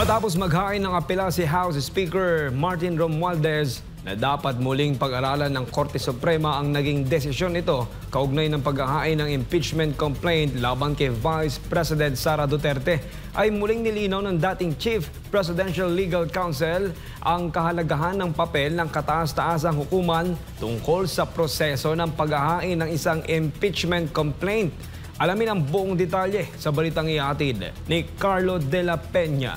Matapos maghain ng apela si House Speaker Martin Romualdez na dapat muling pag-aralan ng Korte Suprema ang naging desisyon nito kaugnay ng paghahain ng impeachment complaint laban kay Vice President Sara Duterte, ay muling nilinaw ng dating Chief Presidential Legal Counsel ang kahalagahan ng papel ng kataas-taasang hukuman tungkol sa proseso ng paghahain ng isang impeachment complaint. Alamin ang buong detalye sa balitang ihatid ni Carlo de la Peña.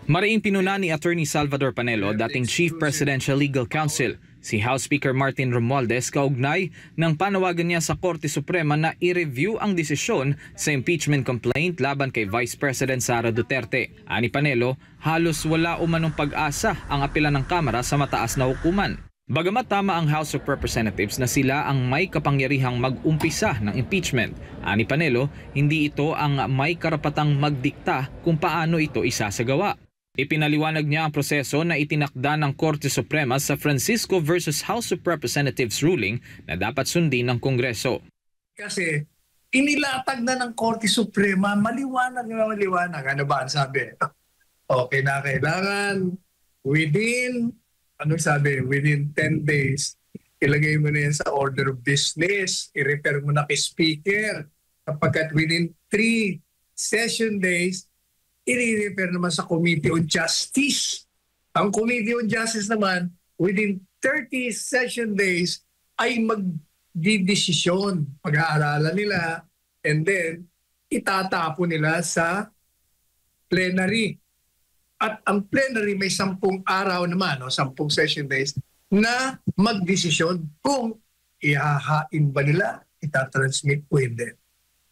Mariing pinuna ni Attorney Salvador Panelo, dating Chief Presidential Legal Counsel, si House Speaker Martin Romualdez kaugnay ng panawagan niya sa Korte Suprema na i-review ang desisyon sa impeachment complaint laban kay Vice President Sara Duterte. Ani Panelo, halos wala umanong pag-asa ang apela ng Kamara sa mataas na hukuman. Bagamat tama ang House of Representatives na sila ang may kapangyarihang mag-umpisa ng impeachment, ani Panelo, hindi ito ang may karapatang magdikta kung paano ito isasagawa. Ipinaliwanag niya ang proseso na itinakda ng Korte Suprema sa Francisco versus House of Representatives ruling na dapat sundin ng Kongreso. Kasi inilatag na ng Korte Suprema, maliwanag na maliwanag. Ano ba ang sabi? Okay na, kailangan within 10 days, ilagay mo na yan sa order of business, i-refer mo na kay Speaker. Kapag within 3 session days, i-refer naman sa Committee on Justice. Ang Committee on Justice naman, within 30 session days, ay magdidesisyon. Pag-aaralan nila, and then, itatapo nila sa plenary. At ang plenary may 10 araw naman, 10 session days, na magdesisyon kung ihahain ba nila, itatransmit o hindi.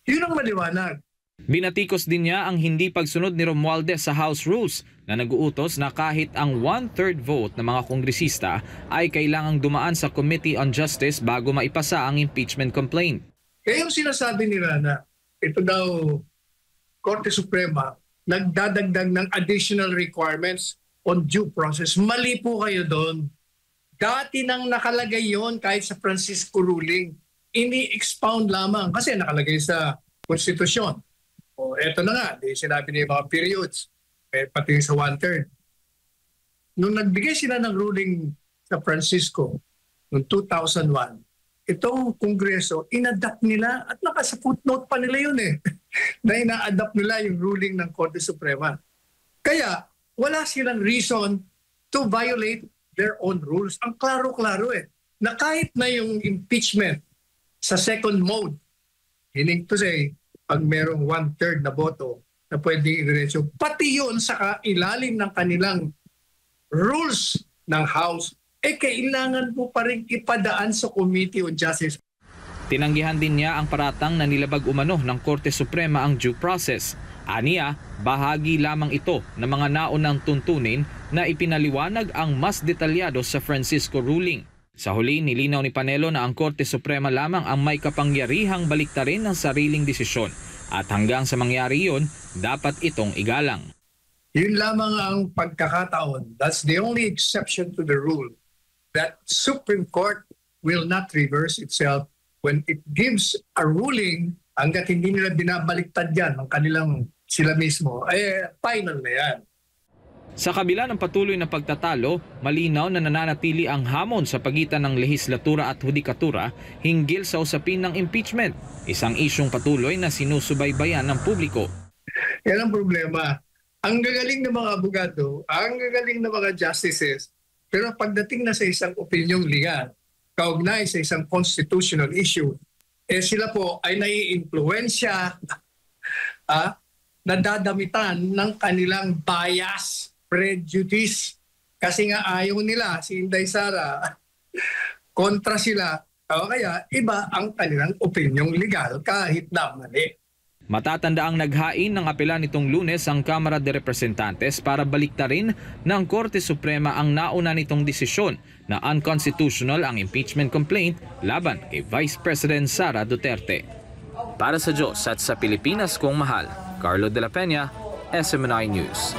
Yun ang maliwanag. Binatikos din niya ang hindi pagsunod ni Romualdez sa House Rules na nag-uutos na kahit ang 1/3 vote ng mga kongresista ay kailangang dumaan sa Committee on Justice bago maipasa ang impeachment complaint. Kaya yung sinasabi nila na ito daw Korte Suprema nagdadagdag ng additional requirements on due process. Mali po kayo doon. Dati nang nakalagay yon kahit sa Francisco ruling. Ini-expound lamang kasi nakalagay sa konstitusyon. O eto na nga, sinabi niya yung mga periods, pati sa 1/3. Nung nagbigay sila ng ruling sa Francisco noong 2001, itong Kongreso, in-adapt nila at nakasa footnote pa nila yun na ina-adapt nila yung ruling ng Korte Suprema. Kaya wala silang reason to violate their own rules. Ang klaro-klaro na kahit na yung impeachment sa second mode, meaning to say, pag merong 1/3 na boto na pwedeng i-resyo, pati yun sa ilalim ng kanilang rules ng House, kailangan po pa rin ipadaan sa Committee on Justice. Tinanggihan din niya ang paratang na nilabag umano ng Korte Suprema ang due process. Aniya, bahagi lamang ito ng mga naunang tuntunin na ipinaliwanag ang mas detalyado sa Francisco ruling. Sa huli, nilinaw ni Panelo na ang Korte Suprema lamang ang may kapangyarihang baliktarin ng sariling desisyon at hanggang sa mangyari yun, dapat itong igalang. Yun lamang ang pagkakataon. That's the only exception to the rule that Supreme Court will not reverse itself when it gives a ruling hanggat hindi nila binabaliktad yan ng kanilang sila mismo, final na yan. Sa kabila ng patuloy na pagtatalo, malinaw na nananatili ang hamon sa pagitan ng lehislatura at hudikatura hinggil sa usapin ng impeachment, isang isyong patuloy na sinusubaybayan ng publiko. Yan ang problema. Ang gagaling ng mga abogado, ang gagaling ng mga justices, pero pagdating na sa isang opinyong legal, kaugnay sa isang constitutional issue, sila po ay nai-influensya, nadadamitan ng kanilang bias, prejudice. Kasi nga ayaw nila, si Inday Sara, kontra sila. Kaya iba ang kanilang opinyong legal kahit na mali. Matatanda ang naghain ng apela nitong Lunes ang Kamara de Representantes para baliktarin ng Korte Suprema ang nauna nitong desisyon na unconstitutional ang impeachment complaint laban kay Vice President Sara Duterte. Para sa Diyos at sa Pilipinas kong mahal, Carlo de la Peña, SMNI News.